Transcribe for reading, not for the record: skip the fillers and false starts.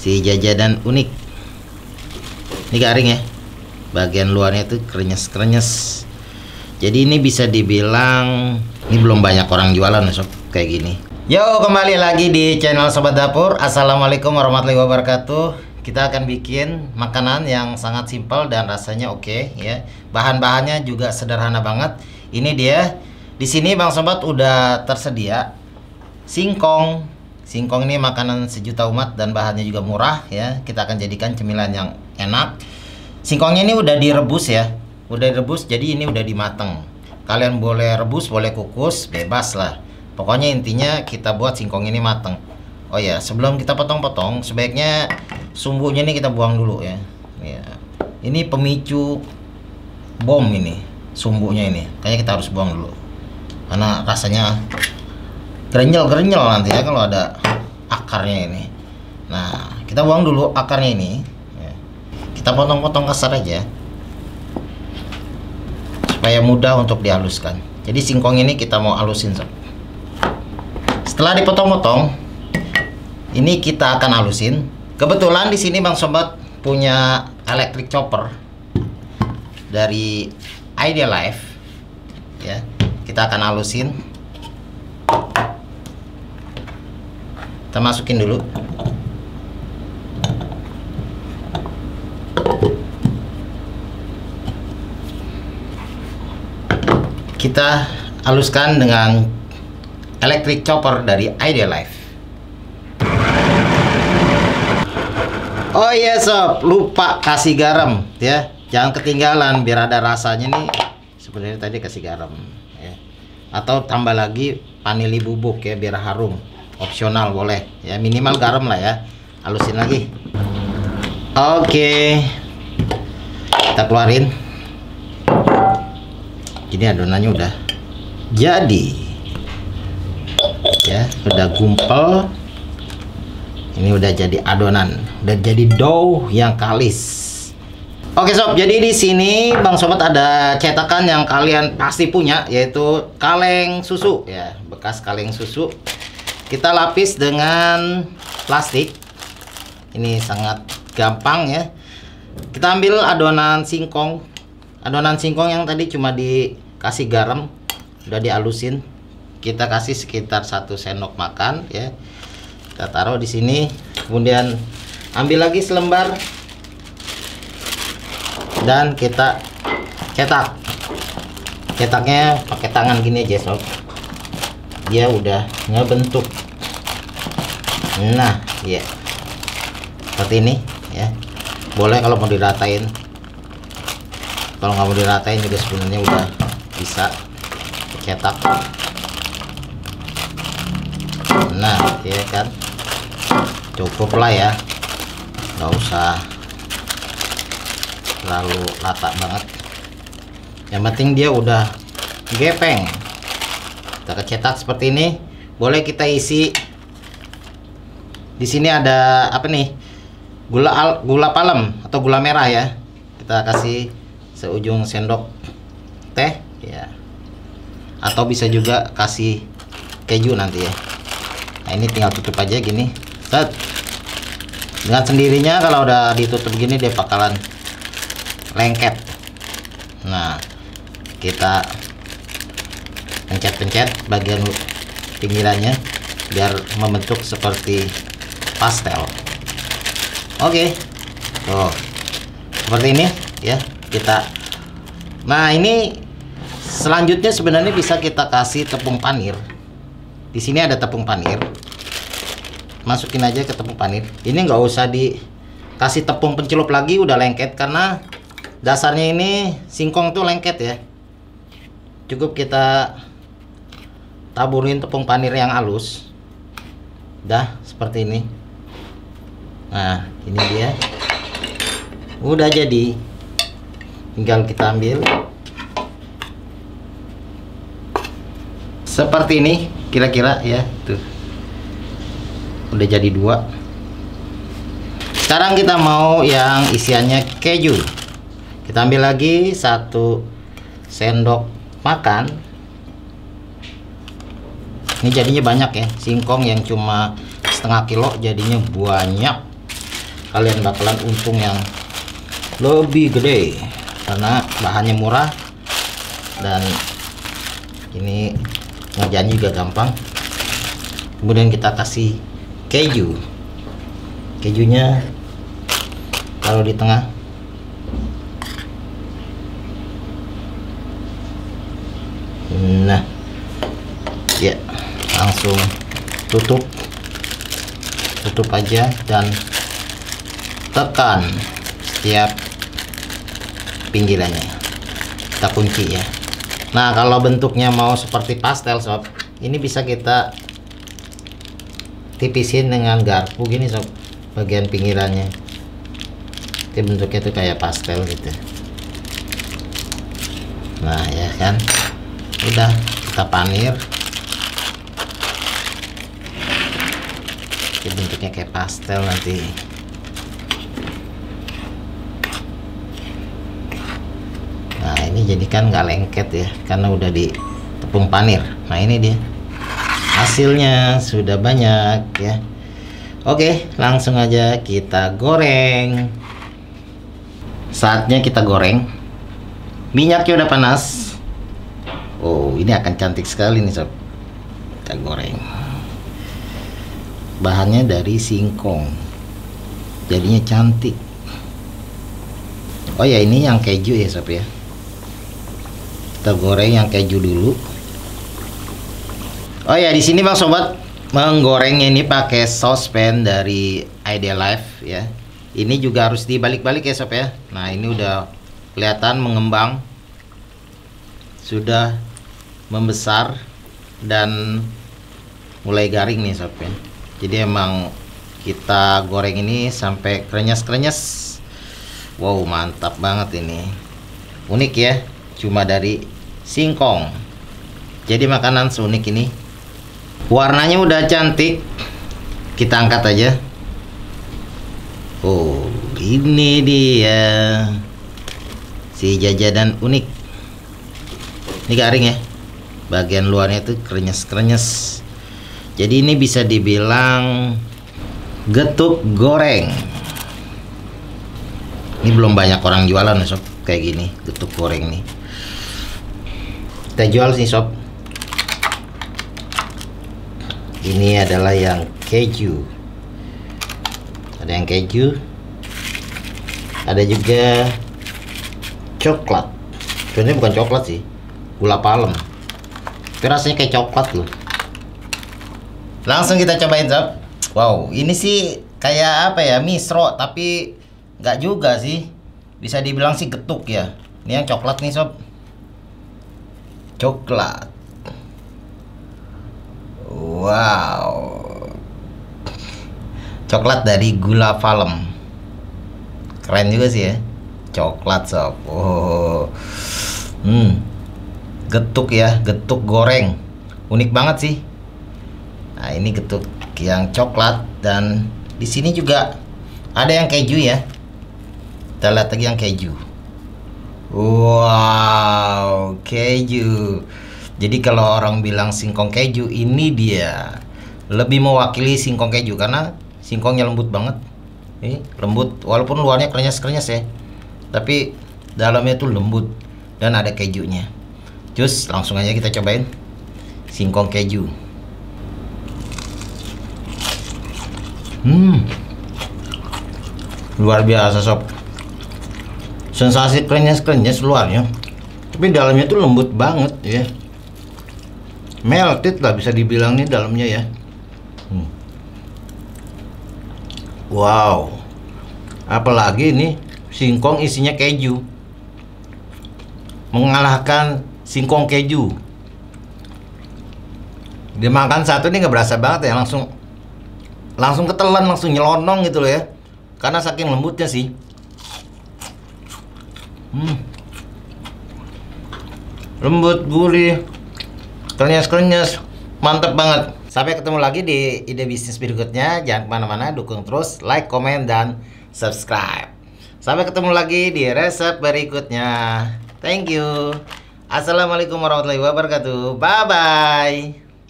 si jajanan unik. Ini garing ya, bagian luarnya itu krenyes-krenyes. Jadi ini bisa dibilang ini belum banyak orang jualan sob kayak gini. Yo, kembali lagi di channel Sobat Dapur. Assalamualaikum warahmatullahi wabarakatuh. Kita akan bikin makanan yang sangat simpel dan rasanya oke ya. Bahan-bahannya juga sederhana banget. Ini dia. Di sini Bang Sobat udah tersedia singkong. Singkong ini makanan sejuta umat dan bahannya juga murah ya. Kita akan jadikan cemilan yang enak. Singkongnya ini udah direbus ya. Udah direbus, jadi ini udah dimateng. Kalian boleh rebus, boleh kukus, bebas lah. Pokoknya intinya kita buat singkong ini mateng. Oh ya, sebelum kita potong-potong, sebaiknya sumbunya ini kita buang dulu ya. Ini pemicu bom ini, sumbunya ini. Kayaknya kita harus buang dulu. Karena rasanya gerenyel-gerenyel nanti ya kalau ada akarnya ini. Nah, kita buang dulu akarnya ini. Kita potong-potong kasar aja. Supaya mudah untuk dihaluskan. Jadi singkong ini kita mau halusin sob. Setelah dipotong-potong, ini kita akan halusin. Kebetulan di sini Bang Sobat punya electric chopper dari Idealife. Ya, kita akan halusin. Kita masukin dulu. Kita haluskan dengan electric chopper dari Idealife. Oh iya sob, lupa kasih garam ya. Jangan ketinggalan biar ada rasanya nih. Sebenarnya tadi kasih garam ya. Atau tambah lagi vanili bubuk ya biar harum. Opsional boleh ya, minimal garam lah ya. Halusin lagi. Oke. Kita keluarin. Ini adonannya udah jadi ya, udah gumpal. Ini udah jadi adonan, udah jadi dough yang kalis. Oke sob, jadi di sini Bang Sobat ada cetakan yang kalian pasti punya, yaitu kaleng susu ya, bekas kaleng susu. Kita lapis dengan plastik. Ini sangat gampang ya. Kita ambil adonan singkong. Adonan singkong yang tadi cuma dikasih garam, udah dihalusin. Kita kasih sekitar 1 sendok makan ya. Kita taruh di sini, kemudian ambil lagi selembar dan kita cetak. Cetaknya pakai tangan gini aja sob. Dia udah ngebentuk. Nah, ya. Seperti ini ya. Boleh kalau mau diratain. Kalau nggak mau diratain juga sebenarnya udah bisa cetak. Nah, ya kan, cukup lah ya, nggak usah terlalu rata banget. Yang penting dia udah gepeng. Kita kecetak seperti ini. Boleh kita isi. Di sini ada apa nih? Gula palem atau gula merah ya. Kita kasih seujung sendok teh ya, atau bisa juga kasih keju nanti ya. Nah, ini tinggal tutup aja gini. Set. Dengan sendirinya kalau udah ditutup gini dia bakalan lengket. Nah, kita pencet-pencet bagian pinggirannya biar membentuk seperti pastel. Oke. Tuh. Seperti ini ya. Nah, ini selanjutnya sebenarnya bisa kita kasih tepung panir. Di sini ada tepung panir. Masukin aja ke tepung panir. Ini nggak usah dikasih tepung pencelup lagi, udah lengket karena dasarnya ini singkong tuh lengket ya. Cukup kita taburin tepung panir yang halus. Dah seperti ini. Nah, ini dia. Udah jadi. Tinggal kita ambil seperti ini kira-kira ya. Tuh udah jadi 2. Sekarang kita mau yang isiannya keju. Kita ambil lagi 1 sendok makan. Ini jadinya banyak ya, singkong yang cuma setengah kilo jadinya banyak. kalian bakalan untung yang lebih gede karena bahannya murah dan ini ngerjain juga gampang. Kemudian kita kasih kejunya taruh di tengah. Nah ya, langsung tutup aja dan tekan setiap pinggirannya, kita kunci ya. Nah kalau bentuknya mau seperti pastel sob, ini bisa kita tipisin dengan garpu gini sob, bagian pinggirannya itu bentuknya tuh kayak pastel gitu. Nah ya kan, udah kita panir, ini bentuknya kayak pastel nanti. Nah ini jadi kan nggak lengket ya karena udah di tepung panir. Nah ini dia hasilnya, sudah banyak ya. Oke, langsung aja kita goreng. Saatnya kita goreng. Minyaknya udah panas. Oh ini akan cantik sekali nih sob. Kita goreng. Bahannya dari singkong, jadinya cantik. Oh ya, ini yang keju ya sob ya. Kita goreng yang keju dulu. Oh ya, di sini Bang Sobat menggorengnya ini pakai saucepan dari Idealife ya. Ini juga harus dibalik-balik ya sob ya. Nah ini udah kelihatan mengembang, sudah membesar dan mulai garing nih sob ya. Jadi emang kita goreng ini sampai krenyes-krenyes. Wow mantap banget ini, unik ya, cuma dari singkong. Jadi makanan seunik ini. Warnanya udah cantik, kita angkat aja. Oh ini dia si jajanan unik. Ini garing ya, bagian luarnya tuh krenyes-krenyes. Jadi ini bisa dibilang getuk goreng. Ini belum banyak orang jualan nih sob, kayak gini getuk goreng nih. Kita jual sih sob. Ini adalah yang keju. Ada yang keju, ada juga coklat. Sebenarnya bukan coklat sih, gula palem. Tapi rasanya kayak coklat loh. Langsung kita cobain sob. Wow, ini sih kayak apa ya, misro, tapi nggak juga sih. Bisa dibilang sih getuk ya. Ini yang coklat nih sob. Coklat. Wow. Coklat dari gula palem. Keren juga sih ya. Coklat sob. Oh. Getuk ya, getuk goreng. Unik banget sih. Nah, ini getuk yang coklat dan di sini juga ada yang keju ya. Kita lihat lagi yang keju. Wow, keju. Jadi kalau orang bilang singkong keju, ini dia. Lebih mewakili singkong keju karena singkongnya lembut banget. Ini lembut walaupun luarnya krenyes-krenyes ya. Tapi dalamnya tuh lembut dan ada kejunya. Cus, langsung aja kita cobain singkong keju. Luar biasa sob. Sensasi krenyes-krenyes luarnya, tapi dalamnya tuh lembut banget ya. Melted lah bisa dibilang nih dalamnya ya. Wow. Apalagi ini singkong isinya keju. Mengalahkan singkong keju. Dimakan satu ini nggak berasa banget ya, langsung ketelan, langsung nyelonong gitu loh ya. Karena saking lembutnya sih. Lembut, gurih, krenyes-krenyes, mantap banget. Sampai ketemu lagi di ide bisnis berikutnya. Jangan kemana-mana, dukung terus, like, komen, dan subscribe. Sampai ketemu lagi di resep berikutnya. Thank you. Assalamualaikum warahmatullahi wabarakatuh. Bye-bye.